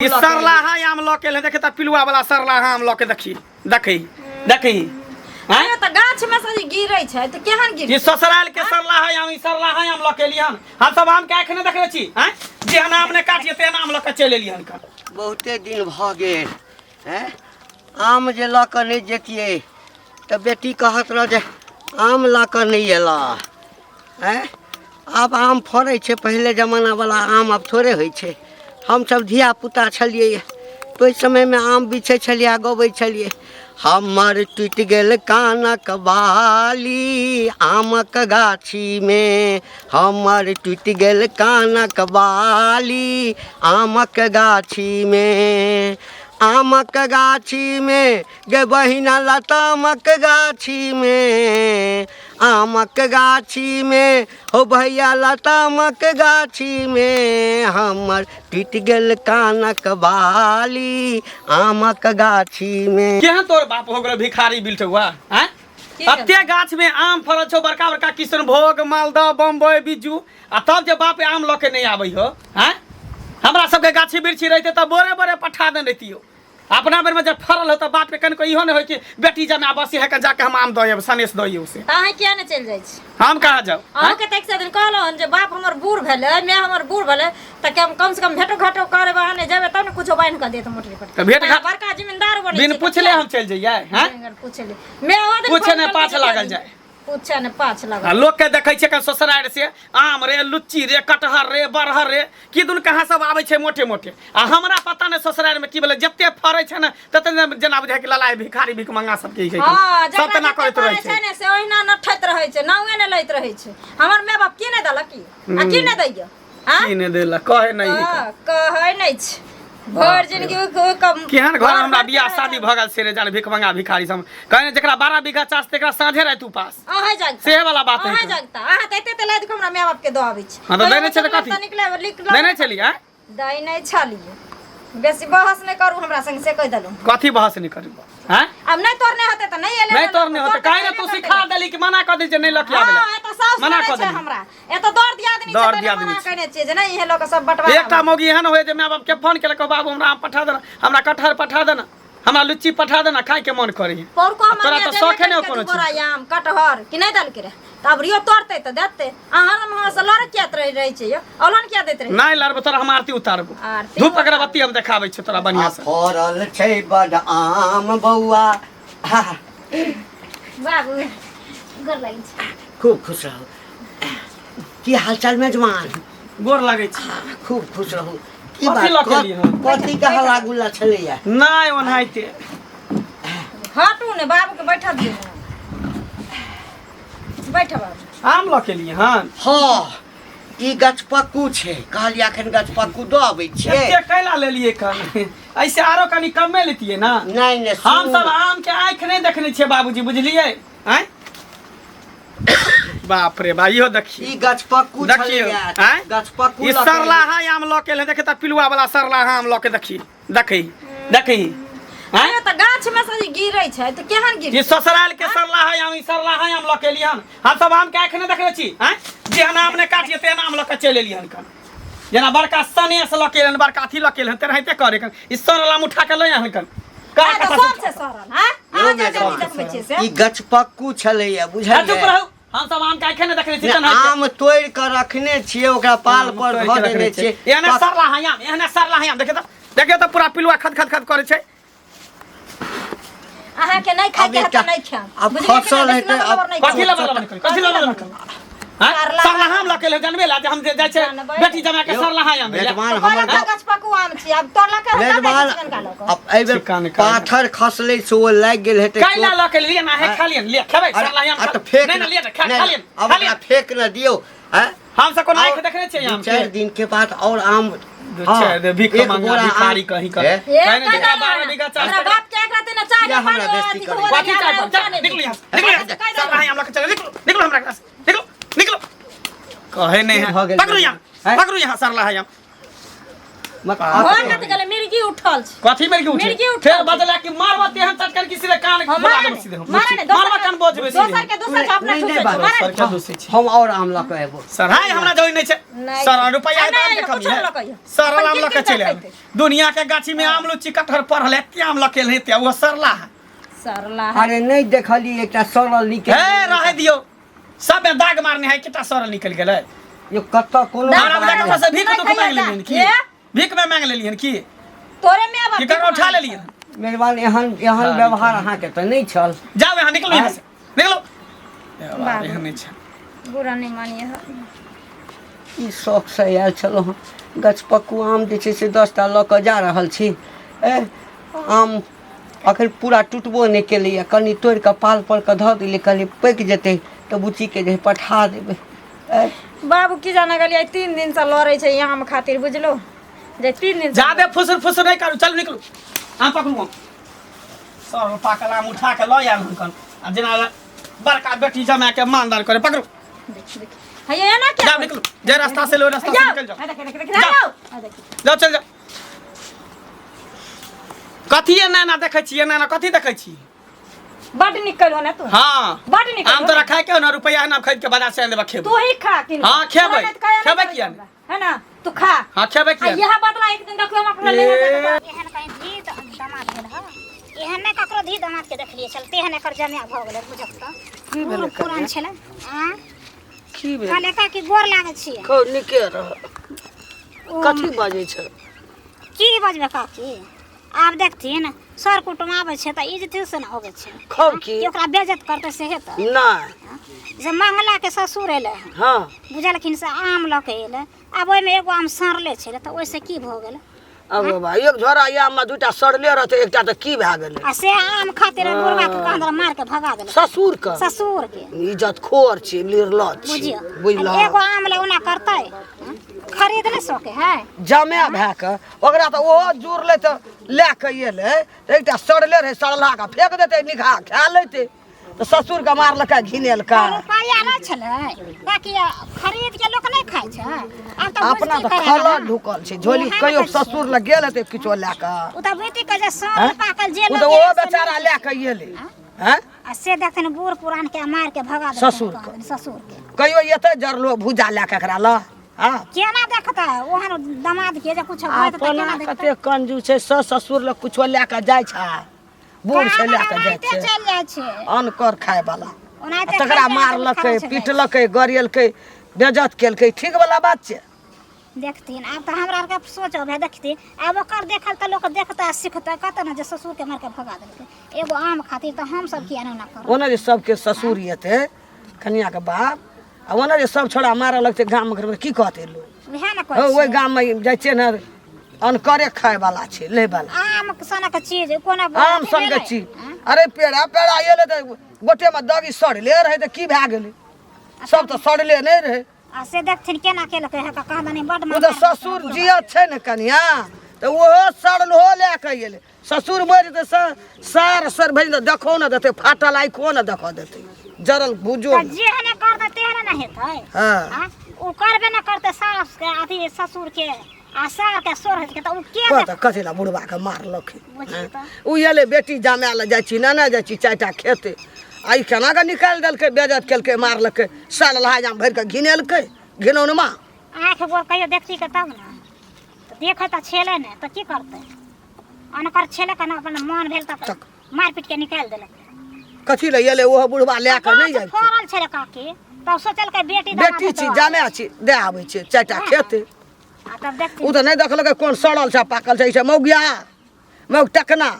सरलाहा आम ल के देखे त पिलुआ वाला सरलाहा आम ल के देखी देखी देखी हैं त गाछ में से गिरै छै त केहन गिरै ये ससुराल के सरलाहा आम ल के लिहन हम सब आम के एखने देखले छी हैं जेहन आम ने काटिए तेहन आम ल के चल एलिहन का बहुते दिन भ गेल हैं आम जे ल के नहीं जेतिए त बेटी कहत रह जे आम ला के नहीं एला हैं अब आम फड़ै छै पहले जमाना वाला आम अब थोड़े होइ छै हम सब धिया पुता छलिए तो इस समय में आम बिछे छलिए गबै छलिए हमर टूट गेल कानक बाली आमक गाछी में हमर टूट गेल कानक बाली आमक गाछी में आमक गाछी में गे बहिना लतामक गाछी में आमक गाछी में हो भैया लतामक गाछी में हमर टूट गेल कानक बाली आमक गाछी में केहन तोर बाप हो गेल भिखारी बिलठुआ हैं अत्ते गाछ में आम फरल छौ बड़का बड़का किशनभोग मालदह बम्बई बिज्जू आ तब जे बाप आम ल के नहीं आबै हो हैं हमरा सबके गाछी बिरछी रहते त बोरे बोरे पठा देन रहितियो अपना बेर में जब फरल हो त बाप के कनको इहो न होय कि बेटी जमा बसी है के जाके हम आम दइब सनेस दइयो से ताहे किया न चल जाय छी हम कहा जाऊ अहाँ के तक से दिन कहलो जे बाप हमर बूढ़ भेले मैं हमर बूढ़ भेले त कम से कम भेटो घाटो करे बहाने जेबे तब न कुछो बाइन के देत मोटरी पर त भेट घाट बड़का जमींदार बने बिन पूछले हम चल जइए हैं पूछले मैं ओदे पूछे ने पाछ लागल जाए पूछे ने पाछ लागल लोग के देखै छै के ससुरार से आम रे लुच्ची रे कटहर रे बरहर रे की दुन कहां सब आबै छै मोटे मोटे आ हमरा पता ने ससुरार में की भेले जत्ते फरै छै ने तते जना बुझाय के ललाय भिखारी भिख मंगा सब के छै हां सब तना करैत रहै छै ने से ओहिना नठैत रहै छै नाउए ने लैत रहै छै हमर माय बाप की ने देलक की आ की ने दैय हां की ने देला कहे नहीं कहे नहीं छै भर जिंदगी कम केहन घर हमरा बियाह शादी भ गेल से रे जान भिख मंगा भिखारी सब कहने जेकरा 12 बीघा चास तेकरा साझे रहै तू पास अहाँ जागता से वाला बात है अहाँ जागता अहाँ तते त लाद हमरा माय बाप के दो आबै छै हां त देने छै त कथि देने छली हैं दई नहीं छलिए बेसी बहस नहीं करू हमरा संग से कह देलु कथि बहस नहीं करू हैं अब नहीं तोरने होते त नहीं एले नहीं तोरने होते काहे ने तू सिखा देली कि मना कर दे जे नहीं लकी आवेला हां त सास मना कर दे हमरा ए त दौड़ दिया आदमी दौड़ से दिया मना आदमी कहने छै जे नहीं हे लोग सब बटवा एकटा मोगी एहन होय जे माय बाप के फोन केलक बाबू हमरा आम पठा देना हमरा कटहर पठा देना हमरा लुच्ची पठा देना खाए के मन करे पर को तोरा त शौक है ने कोनो चीज बोरा आम कटहर कि नहीं दल के रे तब रियो तोड़ते त देते अहाँ हमरा से लड़ किया रही छै यो औलन किया देत रही नहीं लड़ब तोरा हम आरती उतारबो धूप अगरबत्ती हम देखाबै छ तोरा बढ़िया से फरल छै बड आम बौआ बाबू गोर लागि छै खूब खुश रहो की हालचाल मेजबान गोर लागै छी खूब खुश रहो की कथी बात लखेली हम कथी के हल्ला गुल्ला छलैया नहीं ओनाइते हटू ने बाबू के बैठा दियो बैठ बाबू आम लखेली हन हाँ ई गछपक्कू छै कहलिए अखन गछपक्कू दऽ आबै छियै एते कैला लेलिए कन ऐसे आरो कनी कमे लेतिए ना नहीं नहीं हम सब आम के आंख नहीं देखने छियै बाबूजी बुझलिए हैं बाप रे भाई यो देखिए ई गछपक्कू देखिए छलैया गछपक्कू ई सरलाहा आम ल के देखे त पिलुआ वाला सरलाहा आम ल के देखी देखी देखी हैं त गाछ में से गिरै छै त केहन गिरै ये ससुराल के सरलाहा आम ल के लिहन हम सब आम के आंख नहीं देखले छी हैं जेहन आम ने काटिए तेहन आम ल के चल एलिहन कन जना बड़का सनेस ल के बड़का अथी ल के तेनाहिते करे कन ई सरलाम उठा के ले आन कन का सबसे सरल हां अहाँ जे देखबै छी से ई गछपक्कू छलैया बुझलिए चुप रहू हम सब आम के आंख नहीं देखले छी आम तोड़ के रखने छियै ओकरा पाल पर धऽ देने छियै एहने सरलाहा आम देखिए त पूरा पिलुआ खद खद खद करे छै अहाँ के नहीं खाइ के त नहीं खाम अब फसल है कथि ला हां सरलाहा आम ल के ले जानबे ला हम जे जाय छै बेटी जमा के सरलाहा आम मेजबान हमर गछपक्कू आम छी अब तोड़ला के मेजबान अब एबे पाथर खसले से ओ लाग गेल हेतै कैला ल के लिए ना है खा लियन ले खेबै सरलाहा आम त फेक नहीं ले खा लियन अब हमरा फेक न दियो हैं हम सब को आंख देखने छै आम 4 दिन के बाद और आम भीख मंगा भिखारी कहीं का कहने जरा 12 बीघा चास हमरा बाप के एकरा ते न चाह हमरा बेइज्जती करे कथि चाह निकल यहां सरलाहा आम ल के चल निकलो हमरा क्लास निकलो कहे नहीं है पकड़ो यहां सरलाहा आम मत हो न त गले मिर्गी उठल छी कथी मिर्गी उठे मिर्गी उठल फिर बदला कि मारवा तेहन चटकर किसी रे कान बोला के सीधे मारवा कान बोझबे सीधे दोसर के अपना नहीं, ठुसे नहीं, मारे सर के दोषी छी हम और आम लऽ के एबो सर हाय हमरा जोइ नै छै नहीं। सर रुपया नहीं, दाम के कुछ कमी हम लऽ है कहियो। सर अपन आम किन लऽ के किन चले करतै। दुनिया के गाछी में आम लुच्ची कटहर पढ़ल एते आम लऽ के लेते वो सरला है सरला अरे नहीं देखली एकटा सड़ल निकल हे रहे दियो सब में दाग मारने है कितना सरल निकल गेलै यो कत्ता कोनो दाग हमरा मारने बजा के से भीख नहीं तो खाइए मांग लेलियन की ये? भीख में मांग लेलियन की तोरे में अब की कर उठा लेलियन मेहरबान एहन एहन हाँ, व्यवहार अहाँ के त नहीं छल जाओ यहाँ निकलो यहाँ से निकलो बाबू। यहाँ नहीं छै बुरा नहीं मानिए ई शौक से आयल छलहुँ हँ गछपक्कू आम जे छै से 10टा लऽ कऽ जा रहल छी आम अखन पूरा टूटबो नहीं केलैए कनि तोड़ि कऽ पाल पर कऽ धऽ देलियै कनि पकि जेतै तऽ बुच्चीके जे पठा देबै बाबू की जाना गलिए 3 दिन से लड़े छै यहाँ में खातिर बुझलो जे 3 दिन से ज्यादा फुसर फुसर नहीं करू चलो निकलो आम पकड़ू सर पाकल आम उठा के लऽ आयल हुनकन आ जेना बड़का बेटी जमा के मानदार करे पकड़ू देख है ये ना क्या जाओ निकलो जे रास्ता से लो रास्ता से निकल जाओ देख जाओ। जाओ चल जाओ कथी एना देखै छी एना कथी देखै छी बड निकल हो ना तू हाँ बड निकल आम तोरा खाए के ना रुपया ना खरीद के बाजार से आन देबा खेबो तू ही खा किन हाँ, खेबै। खेबै किया नहीं? है ना तू खा हाँ खेबे किया यह बदला एक दिन देखो हम अपना लेने एहन कहीं धी दामाद भेल ह एहन नै ककरो धी दामाद के देखलिए चलते एहन एकर जमिया भ गेलै बुझक त की भेलै पुरान छलै हां की भेल कहले का कि गोर लागै छियै खौ निके रह कथी बाजै छ की बजबे काकी आब देखथिन सर कुटुम आबै छै त इज्जत से न होबै छै खौ की कि ओकरा बेइज्जत करतै से हेतै नहीं जे मंगला के ससुर एलै हाँ बुझलखिन से आम लऽ के एलै आब ओहिमे एगो आम सड़ले छलै त ओइसे की भ गेलै अब बाबा एक झोरा आम में 2टा सड़ले रहते एकटा त की भए गेलै आ से आम खातिर बुढ़वा के कांदर मार के भगा देलै ससुर के ससुर के इज्जत खोर छी निर्लज छी बुझियो बुझल एगो आम ले ओना करतै खरीद नहीं सके है जमे भए के ओकरा त ओहो जुड़ले त लए के एलै एकटा सड़ले रहे सड़ला के फेंक देते निखा खा लेते त ससुर के मारलक घिनेल का रुपया नहीं छलै ताकि खरीद के लोग नहीं खाय छै अब तो अपना बुझती त करे खला है। ढुकल छै झोली कहियो ससुर लग गेल हेतै किछो लए के उ त बेटी के जे हैं? साँझ पाकल जे उ लोग त गेल ओहो से बेचारा नहीं- लए के एलै हैं आ से देखथिन बूढ़ पुरान के मार के भगा देलखिन ससुर के। कहथिन ससुर के कहियो एतै जरलो भुजा लए के एकरा ल हाँ केना देखता ओहन दामाद के जे कुछ होय त केना अपना देखता कते कंजूस छै ससुर लग कुछो लए के जाइ छै बूढ़ से लए के जाइ छै चल जाइ छै अनकर खाय वाला ओनाहिते तकरा खाइ छै, मारलकै खाइ छै। पीटलकै गरियलकै बेजत केलकै ठीक वाला बात छै देखथिन आब त हमरा आर के सोचो भाई देखती आब ओकर देखल त लोग देखता सीखता कहता ना जे ससुर के मार के भगा देलकै एगो आम खातिर त हम सब किया ना कर ओने जे सबके ससुर एतै कनिया के बाप आ ओने जे सब छोड़ा मारऽ लगतै गाम घर में की कहतै लोग वएह ना हो कहै ओहि गाम में जाइ छै ने अनकरे खाय वाला छै ले वाला आम सनक चीज कोना आम सन के चीज अरे पेड़ा पेड़ा एले त गोटे में दगी सड़ले रहे त की भए गेलै सब त सड़ले नहीं रहे आ से देखथिन केना केलकै है कहदनी बड ओ त ससुर जियत छै ने कनिया त ओहो सड़लो लए के एलै ससुर मरि जेतै सार सर भेज दे देखो न देतै फाटल आँखो न देखऽ देतै जरल भुजो न। जेहने करतै तेहने ना हेतै हाँ आ उ करबे ना करतै सास के अथी ससुर के आ सार के सोर के त उ के कहता कथी ला बुढ़वा के मारलखिन बुझियो त उ एले बेटी जामे ला जाइ छी ना जाइ छी 4टा खेते आई केना के निकालि देलकै बेजत केलकै मारलकै साल लहाजाम भरि के घिनेलकै घिनौनमा आँख गोर कहियो देखती के तब ना त देखे त छेले ने त की करतै अनकर छेले के ना अपन मन भेल त मार पीट के निकाल देलक कथी ला एले ओहो बुढ़वा लए के नहीं जाइ छै फरल छले काकी तब सोचल के बेटी बेटी छी जामे छी दे आबै छै 4टा खेते आ तब देखती उ त नहीं देखलकै कोन सड़ल छै पाकल छै ई छै मौगिया मौग टकना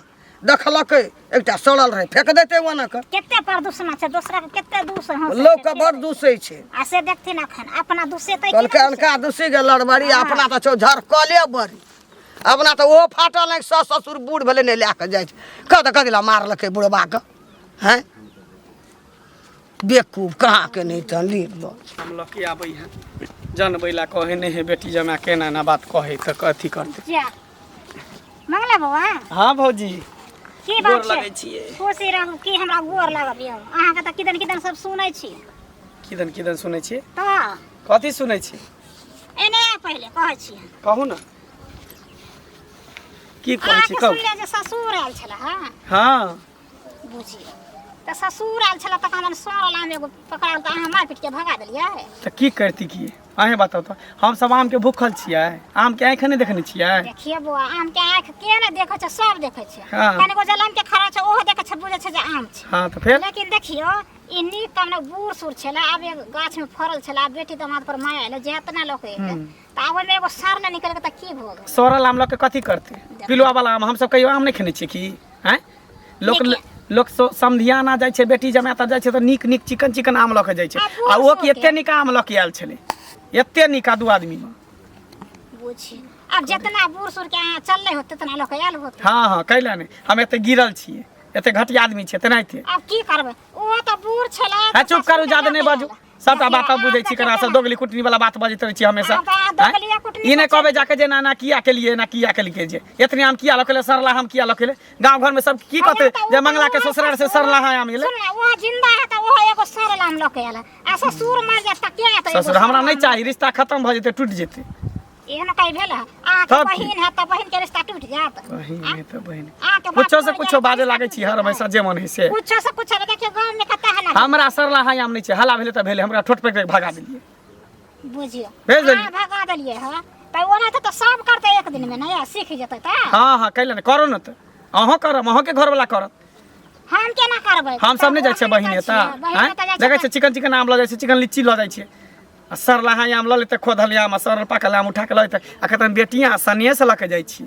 देखलकै एकटा सड़ल रहे फेंक देतै ओना के केते प्रदूषण छै दूसरा के केते दूषण हो लोग के बड़ दूसै छै आ से देखथिन अखन अपना दूषित कहलकै अनका दूसै के लड़बड़ी अपना त छौ झरकले बड़ी अपना त ओहो फाटल नहीं ससुर बूढ़ भेलै नहीं लए के जाइ छै कथी ला मारलकै बुढ़बा के हैं बेकूफ कहाँ के नहीं त लीड लो हम लकी आबै है जनबै ला कहे नहीं है बेटी जमा केना ना बात कहे त कथी करते जा मंगला बाबा हाँ भौजी की गोर बात लगै छै छियै खुशी रहू की हमरा गोर लागब यौ अहाँ के त किदन किदन सब सुनै छी किदन किदन सुनै छियै त कथी सुनै छी एने पहिले कहै छी कहू ना की कहै छी कहू सुनले जे ससुर आयल छले हाँ बुझिए तो ससुर आयल छले तक हमन सर लाम एगो पकड़ाल त अहाँ मार पीट के भगा देलिए तो की करती की अहें बताओ तो हम सब आम के भूखल छियै आम के आँख नहीं देखने छियै देखिए बुआ आम के आँख के ने देखे छ सब देखे छ हाँ। कनिको जलम के खड़ा छ ओहो देखे छ बुझे छ जे आम छ हाँ तो फिर लेकिन देखियो ई नीक काम ने बूढ़ सूढ़ छले आब एक गाछ में फरल छले आब बेटी दामाद पर माया आयल जेतना लोग त आब में एगो सर न निकल के त की भो गेल सोरल आम लग के कथी करते पिलुआ वाला आम हम सब कहियो आम नहीं खेने छियै की हैं लोग लोग समधिया ना जाइ छै बेटी जमाता जाइ छै तो नीक नीक चिकन चिकन आम लऽ के जाइ छै आ ओ कि एते नीक आम लऽ के आयल छलै एते नीक दू आदमी में बुझी अब जितना बूढ़ सूढ़ के यहाँ चलले होते तना लोग आयल होते हाँ हाँ कैला नहीं हम एते गिरल छियै एते घटिया आदमी छियै तेनाहिते अब की करबे ओ त बूढ़ छले है चुप करू ज्यादा नहीं बाजू सबटा बात बुझै छी केना सब दोगली कुटनी वाला बात बजैत रहै छी हमेशा ई नहीं कहबे जाके जे ना किया के लिए ना किया के लिए जे इतने आम किया लखेले सरला हम किया लखेले गांव घर में सब की कहते जे मंगला के ससुराल से सरला है आम गेले सुन ना वो जिंदा है त वो एगो सरल आम लके आला आ ससुर मर जा त के त ससुर हमरा नहीं चाहिए रिश्ता खत्म भ जेते टूट जेते एहन कई भेल आ के बहिन है त बहिन के रिश्ता टूट जात बहिन है तो बहिन आ के कुछो से कुछो बाजे लागे छी हर हमेशा जे मन है से कुछो से कुछ देखियो गांव में कता हला हमरा सरला है आम नहीं छै हला भेले त भेले हमरा ठोट पे भगा देलिए बुझियो भेज देलिए हां भगा देलिए हां त ओना त सब करते एक दिन में नया सीख जते त हां हां कैले न करो न त अहो करम अहो के घर वाला करत हम केना करबै हम सब नहीं जाइ छै बहिन एता देखे छै चिकन चिकन आम ल जाइ छै चिकन लीची ल जाइ छै आ सरला है आम ल लेते खोदल आम सरल पाकल आम उठा के ल लेते आ कहतन बेटियां सनिए से ल के जाइ छी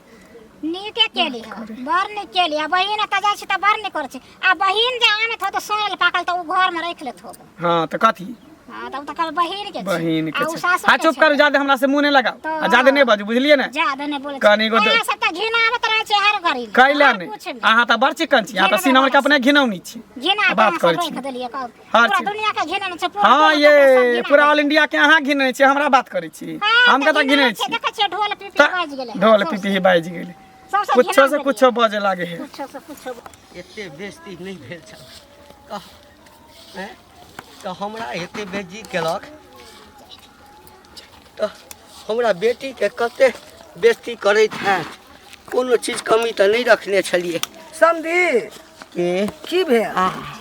नीके केली बर ने केली आ बहिन त जाइ छी त बर ने कर छी आ बहिन जे आनत हो त सोनल पाकल त उ घर में रख लेत हो हां त कथी हां तब त कल बहिन के बहिन के आ उ छै सासु हां चुप करू ज्यादा हमरा से मुंह नहीं लगाओ आ ज्यादा नहीं बाजू बुझलिए ना ज्यादा ने बोले कनी गो दे सब त घिना आवत रहे छै हर घड़ी कैला नहीं अहाँ त बड़ चिकन छी अहाँ त सीना के अपने घिनौनी छी घिना बात कर करै छी रख देलिए हर पूरा चीज। दुनिया के घिना छै हाँ ये पूरा ऑल इंडिया के अहाँ घिने छी हमरा बात करै छी हम कतऽ घिने छी देखे छै ढोल पीपी बाज गेले ढोल पिपी बाज गेले कुछो से कुछो बजे लागे है कुछो से कुछो एते बेइज्जती नहीं भेल छ कह हैं तो हमरा एते बेइज्जती केलक तो हमरा बेटी के कते बेइज्जती करैत है कोनो चीज कमी तो नहीं रखने छलिए समधी के की भेल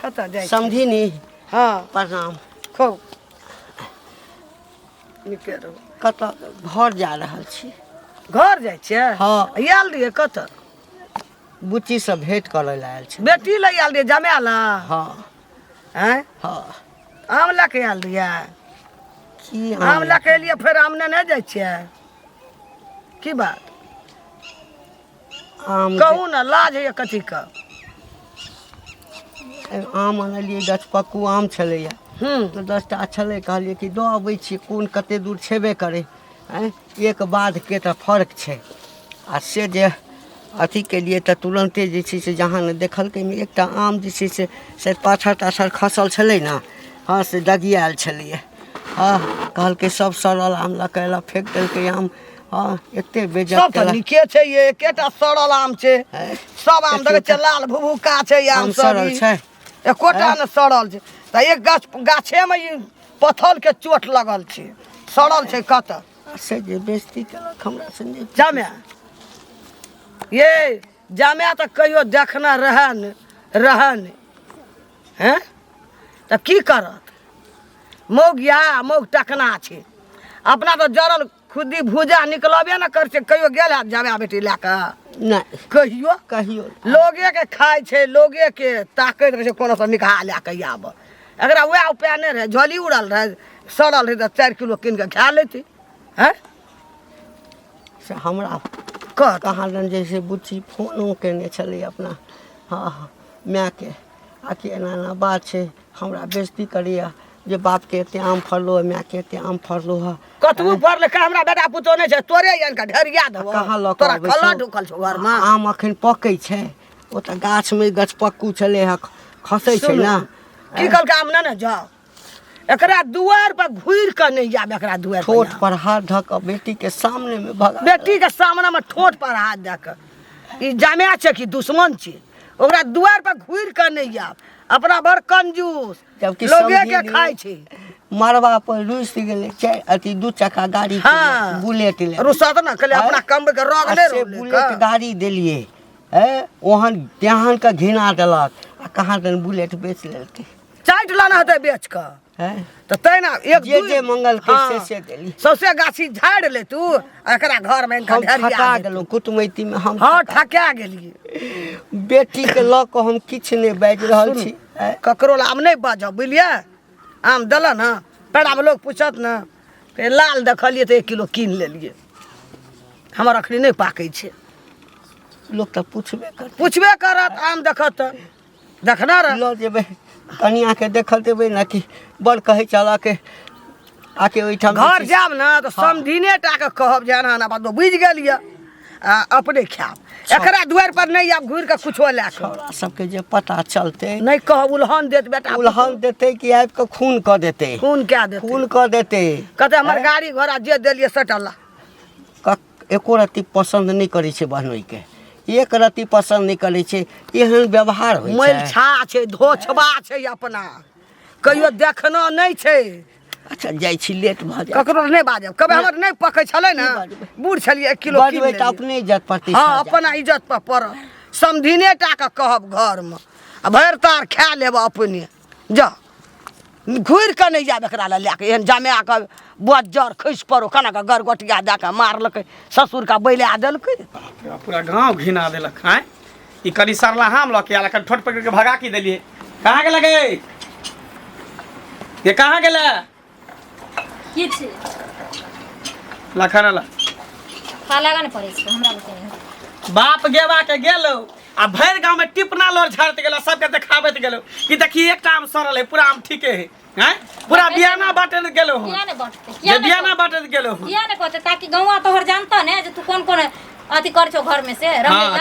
कतऽ जाइ छी? समझी नी हाँ प्रणाम खूब नीके रहू कतऽ घर जा रहल छी घर जाइ छियै हाँ आयल रहियै कतऽ बुच्ची से भेंट करे ला आयल छी बेटी लग आयल रहियै जमाय ला हाँ हैं हाँ आम लऽ के आयल रहियै की आम लऽ के एलियै फेर आम नहि जाइ छियै की बात आम कहू ने लाज है कथी का आम आनलियै गछपक्कू आम छलैया तो 10टा छलै कहलियै कि दऽ अबै छी कोन कते दूर छेबे करे हैं एक बाद के तऽ फर्क छै आ से जे अथी के लिए तऽ तुरंते जे छै से जहाँ ने देखलकै में एकटा आम जे छै से पाछड़ ताछड़ खसल छलै ने हाँ से दगियाल छलैया हाँ कहलकै सब सड़ल आम लऽ के एला फेंक देलकै आम हाँ एते बेइज्जत सब तऽ केलक नीके छै ये एकेटा सड़ल आम छै सब आम देखै छै लाल भुभुका छै आम आम सब सड़ल छै एकोटा ने सड़ल छै तऽ एक गाछे में ई पत्थर के चोट लगल छै सड़ल छै कतऽ से जे बेइज्जती केलक हमरा संगे जामे ये जामे तऽ कहियो देखना रहन हैं तऽ की करत मौग या मौग टकना छै अपना तऽ जड़ल खुदी भूजा निकलबे न कर छै कहियो गेल है जामे बेटी लए कऽ नहीं कहियो कहियो लोगे के खाय छै लोगे के ताकैत रहे छै कोनो सँ निकाह लए कऽ आब एकरा वएह उपाय नहीं रहे झोली उड़ल रहे सड़ल रहे तऽ 4 किलो कीन के खा लेती हैं से हमरा कह कहाँ दन जैसे बुच्ची फोनो केने छलै अपना हाँ हाँ माय के आकि एना एना बात छै हमरा बेइज्जती करैया जे बाप के एते आम फरलो है माय के एते आम फरलो है कतबू पढ़ले का हमरा बेटा पुतो नहीं छै तोरे यान का ढरिया देबो कहाँ लऽ कऽ तोरा अबै खला छौ? ढुकल छौ घर में आम अखन पकै छै ओ तऽ गाछ में गछपक्कू छलै है खसै छै ना की कल काम ना जाओ एकरा दुआर पर घुर के नहीं जाब एकरा दुआर ठोट पर पर हाथ धऽ कऽ बेटी के सामने में भगा बेटी के सामने में ठोट पर हाथ दे के ई जामे छै कि दुश्मन छै ओकरा दुआर पर घुर कर नहीं आब अपना बड़ कंजूस जबकि लोगे के समझी खाय छै मरवा पर रुस गेले अथी 2 चक्का गाड़ी हाँ। बुलेट ले रुसत ना कहले अपना कम के रोग ले से बुलेट गाड़ी देलिए है ओहन देहान का घिना देलक आ कहाँ तन बुलेट बेच लेलकै चाट लाना होते बेच के है तो तैना एक जे मंगल के से देली सौसे गाछी झाड़ ले तू एकरा घर में इनका हम ढेरिया ठका दे। गेलहुँ कुटमैती में हम हाँ ठका गेलिए बेटी के लऽ कऽ हम किछु नहि बाजि रहल छी हैं? ककरो ला आम नहीं बाजब बुझलिए आम दिल ना पेड़ा में लोग पूछत ना कि लाल देखलिए तो 1 किलो कीन लेलिए हमर अखनी नहीं पाकै छै लोक तऽ पूछबे करतै पूछबे करत आम देखत तऽ देखना रह लऽ जेबै कनिया के देखल देबै ना कि बड़ कहै चला के आके ओहिठाम घर जाब ना तो समझिने टा के कहब जे एना बात बुझि गेलिए आ अपने खाब एकरा दुआर पर नहीं आब घुर के कुछो लए के छौड़ा सबके जे पता चलतै नहीं कहब उल्हन देत बेटा उल्हन देतै कि आबि कऽ खून कऽ देतै खून क्या देते खून कऽ देतै कहते हमर गाड़ी घोड़ा जे देलिए सटल एको रत्ती पसन्द नहि करै छै बहनोइके एक रत्ती पसन्द नहि करै छै एहन व्यवहार होइ मैल छै छा छै धोछबा छै अपना कहियो देखना नहीं छै अच्छा जाइ छी लेट भऽ जाय ककरो नहीं बाजब कभी हमर नहीं पकै छलै ना बूढ़ छलिए 1 किलो कीन बजबै तऽ लेलिए। अपने इज्जत प्रति हाँ अपना इज्जत पर पड़त समझिने टा के कहब घर में आ भरि तार खा लेब अपने जा घुर के नहीं जाब एकरा लए के एहन जमा के बज्जर खसि पड़ो कना के गरगोटिया दे के मारलकै ससुर का बैला देलकै पूरा गांव घिना देलक हैं ई कनी सरला हम लऽ के आला कनी ठोट पकड़ के भगा के देलिए कहाँ गेल गे ये कहाँ गेल की छै ला खाना ला खा लगा नहीं पड़े छै हमरा बुते बाप गेवा के गेलो आ भरि गांव में टिपना लोर झाड़त गेलो सबके देखाबैत गेलो कि देखी एकटा आम सड़ल है पूरा आम ठीके है हैं पूरा बियाना बाटन गेलो हूं किया नहीं बांटते ये बियाना बाटन गेलो हूं किया नहीं कहते ताकि गौवा तोहर जानता ने जे तू कौन कौन अथी कर छो घर में से हां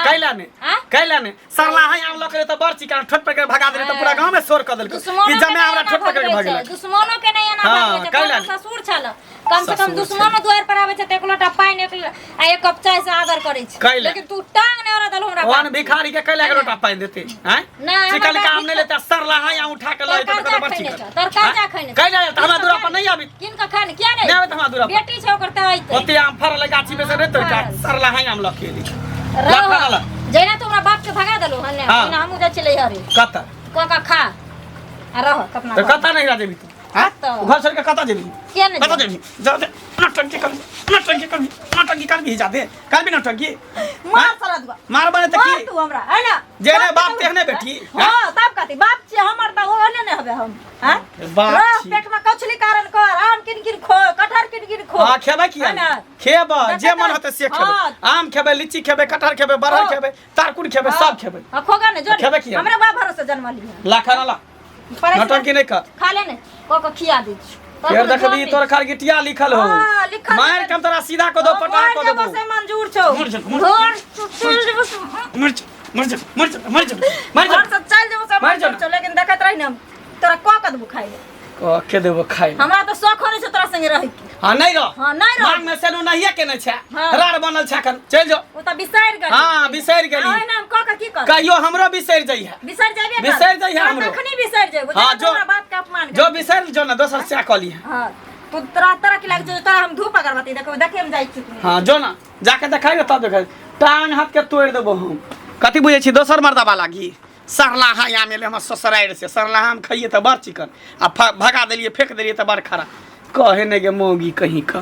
कैला ने सरला है आम लकरे तो बड़ चिकन ठोट पकड़ के भगा देले तो पूरा गांव में शोर कर देलको कि जमे हमरा ठोट पकड़ के भगले दुश्मनों के नहीं आना हाँ, भागे कैला छै ने। ससुर छल कम से कम ससुर दुश्मनों द्वार पर आवे छै त एक लोटा पानी आ एक कप चाय से आदर करे छै कैला। लेकिन तू टांग ने औरत हमरा वन भिखारी के कैला के लोटा पाइन देते हैं ना, हमरा चिकन का आम बाप नहीं लेते सरला है आम उठा के लाए तो तरकारी बड़ खैने चिकन छ, तरकारी खैने छ। कैला त हमरा दूरा पर नहीं आबी किन का खाने किया नहीं नहीं आवे त हमरा दूरा पर बेटी छौ करते आइते ओते आम फरल गाछी में से रे तो सरला है आम लके ली रहो जैना तो हमरा बाप के भगा देलो हमने हाँ। हमहु जा चले हरे कता का खा आ रहो अपना तो कता नहीं राजेबी तू हैं तो। घर छोड़ के कता जेबी किया नहीं कता जेबी जा दे नटंकी कर भी जा दे कर भी नटंकी मार सारा दुआ मार बने त मार की तू हमरा है ना जेने बाप तेहने बेटी हां तब कहती बाप छी हमर त ओने ने हबे हम हैं बाप रह, छी। पेट में कछली कारण कर आम किन खो कटहर किन खो हां खेबे की है ना? खेबे जे मन देखा होते से हाँ। खेबे आम खेबे लीची खेबे कटहर खेबे बरहर हाँ। खेबे तारकुन खेबे सब खेबे हां खोगा ने जो खेबे की? हमरे बाप भरोसे जन्म ली ला खाना ला नटंकी नहीं कर खा ले ने को खिया दे फिर देखबी तोर खार गिटिया लिखल हो हाँ, लिखल मार है। के तोरा सीधा को दो पटा को दो से मंजूर छौ मुड़ जा, मुड़। घर चल जेबो मर जा घर से चल जेबो से मार जा। मंजूर छौ लेकिन देखत रही ना तोरा को कदबो खाई ओ के देबो खाइ हमरा तो शौक होने से तोरा संगे रही के हां नहीं रह हां नहीं रह मांग में से नु नहिए के न छै हाँ। रार बनल छै कन चल जो ओ त बिसार गेली हां बिसैर गेली ओइ नाम को की कर कहियो हमरो बिसैर जइहे बिसार जाबे बिसरि जइहे हमरो। तखनी बिसार जेबो हाँ, जो। हमरा बात के अपमान जो बिसैर जो ना दोसर से कली हां तू तरह की लाग जो तोरा हम धूप अगरबत्ती देखे हम जाई चुकी हां जो ना जाके देखाइयो तब देखाइ टांग हाथ के तोड़ देबो हम कथि बुझै छी दोसर मर्दाबा लागी सरलाहा या मेले हम ससुराइर से सरलाहा हम खाइए त बड़ चिकन आ भगा देलिए फेंक देलिए त बड़ खरा कहे ने गे मौगी कहीं का